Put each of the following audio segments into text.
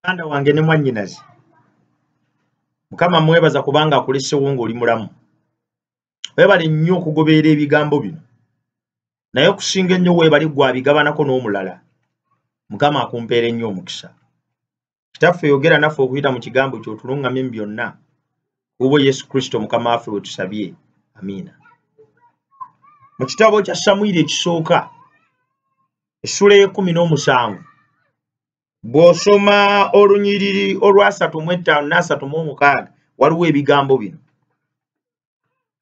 Muganda wange ne mwannyinaze. Mukama mwebaza kubanga akulesewo ng'oli mulamu. Weebale nnyo okugoberera ebigambo bino. Naye okusinga ennyo weebale gwe abigabanako n'omulala. Mukama akumpeera ennyo omukisa. Kitaffe yogera naffe okuyita mu kigambo kyo tulungamye mu byonna. Kubwo Yesu Kristo Mukama waffe we tusabye. Amiina. Mu kitabo kya Samwiri ekisooka essula y'e17 bw'osoma olunyiriri olwa 35 n'36 waliwo ebigambo bino.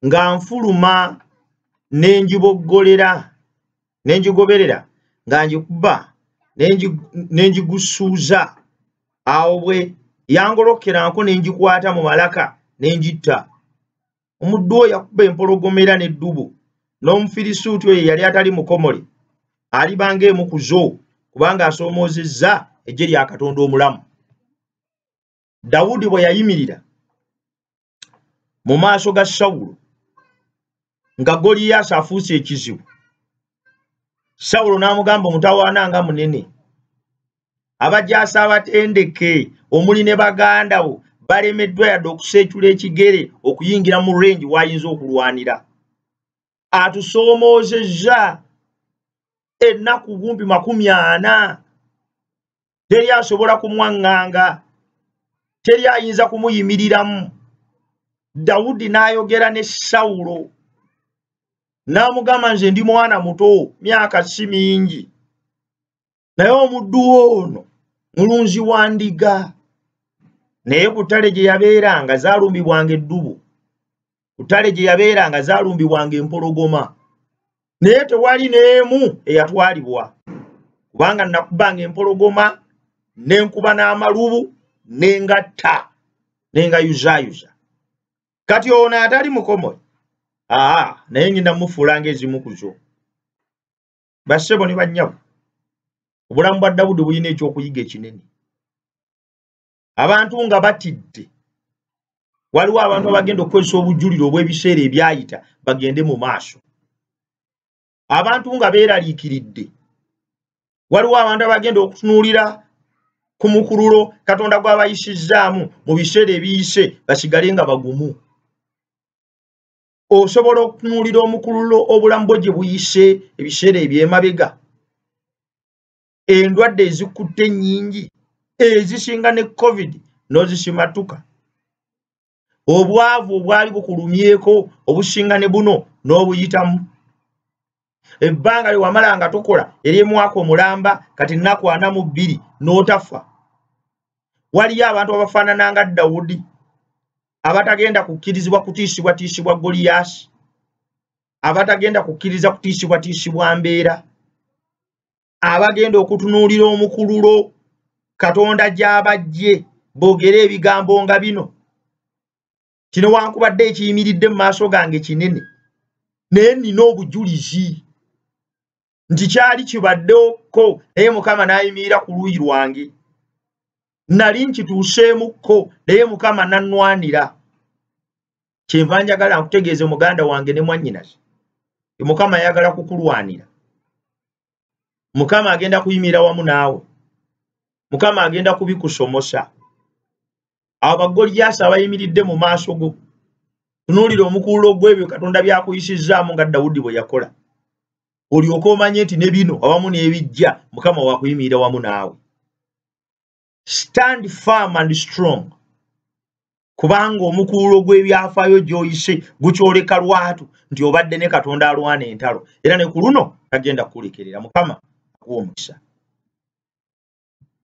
Nga nfuluma n'enjigoberera nga njikuba n'enjigusuuza awo bwe yangolokeranko n'enjikwata mu malaka n'enjitta. Omuddu oyo yakuba empologomera n'eddubu n'Omufirisuuti oyo yali atali mukomole aliba ng'emu ku zo kubanga asoomoozezza eggye lya Katonda omulamu. Dawudi bwe yayimirira mu maaso ga Sawulo nga Goliyaasi afuuse ekizibu, Sawulo n'amugamba omutawaana nga munene, abajaasi abatendeke omuli ne baganda bo balemeddwa yadde okuseekula ekigere okuyingira mu rengi w'ayinza okulwanira. Atusoomoozezza ennaku kumpi 40, teri asobola kumwaŋŋanga, teri ayinza kumuyimiriramu. Dawudi n'ayogera ne Sawulo n'amugamba nze ndi mwana muto, myaka si mingi, naye omuddu ono mulunzi wa ndiga. Naye ku ttale gye yabeeranga zaalumbibwanga eddubu, ku ttale gye yabeeranga zaalumbibwanga empologoma, naye tewali n'emu eyatwalibwa kubanga nakubanga empologoma n'enkuba n'amalubu n'engatta n'engayuzaayuza. Kati ono atali mukomole, naye ngenda mufuula ng'ezimu ku zo. Bassebo ne bannyabo, obulamu bwa Dawudi bulina ekyokuyiga ekinene. Abantu nga batidde, waliwo abantu abagenda okukozesa obujuliro obw'ebiseera ebyayita bagende mu maaso. Abantu nga beeraliikiridde, waliwo abantu abagenda okutunuulira ku mukululo Katonda gw'abayisizzaamu mu biseera ebiyise basigale nga bagumu. Osobola okutunuulira omukululo obulamu bwo gye buyise ebiseera eby'emabega, endwadde ezikutte ennyingi ezisinga ne COVID n'ozisimatuka, obwavu obwali bukulumyeko obusinga ne buno n'obuyitamu, ebbanga lye wamala nga tokola ery'emwaka omulamba kati nnaku 42 n'otafa. Waliyo abantu abafaanana nga Dawudi abatagenda kukkirizibwa kutiisibwatiisibwa Goliyaasi, abatagenda kukkiriza kutiisibwatiisibwa mbeera, abagenda okutunuulira omukululo Katonda gy'abajje boogera ebigambo nga bino. Kino wankubadde ekiyimiridde mu maaso gange kinene, naye nina obujulizi nti kyali kibaddeko naye Mukama n'ayimirira ku luuyi lwange. Nali nkituuseemukko naye Mukama nannwanira. Kyenva njagala nkutegeeze muganda wange ne mwannyinaze, Mukama ayagala kukulwanira. Mukama agenda kuyimirira wamu naawe. Mukama agenda kubikusomosa. Abo bagoliyaasi abayimiridde mu maaso go, tunuulira omukululo gw'ebyo Katonda byakuyisizzaamu nga Dawudi bwe yakola, olyoke omanye nti ne bino awamu n'ebijja Mukama wakuyimirira wamu naawe. Stand firm and strong, kubanga omukululo gw'ebyafaayo gy'oyise gukyoleka lwatu nti obadde ne Katonda alwana entalo, era ne ku luno tagenda kukulekerera. Mukama akuwa omukisa.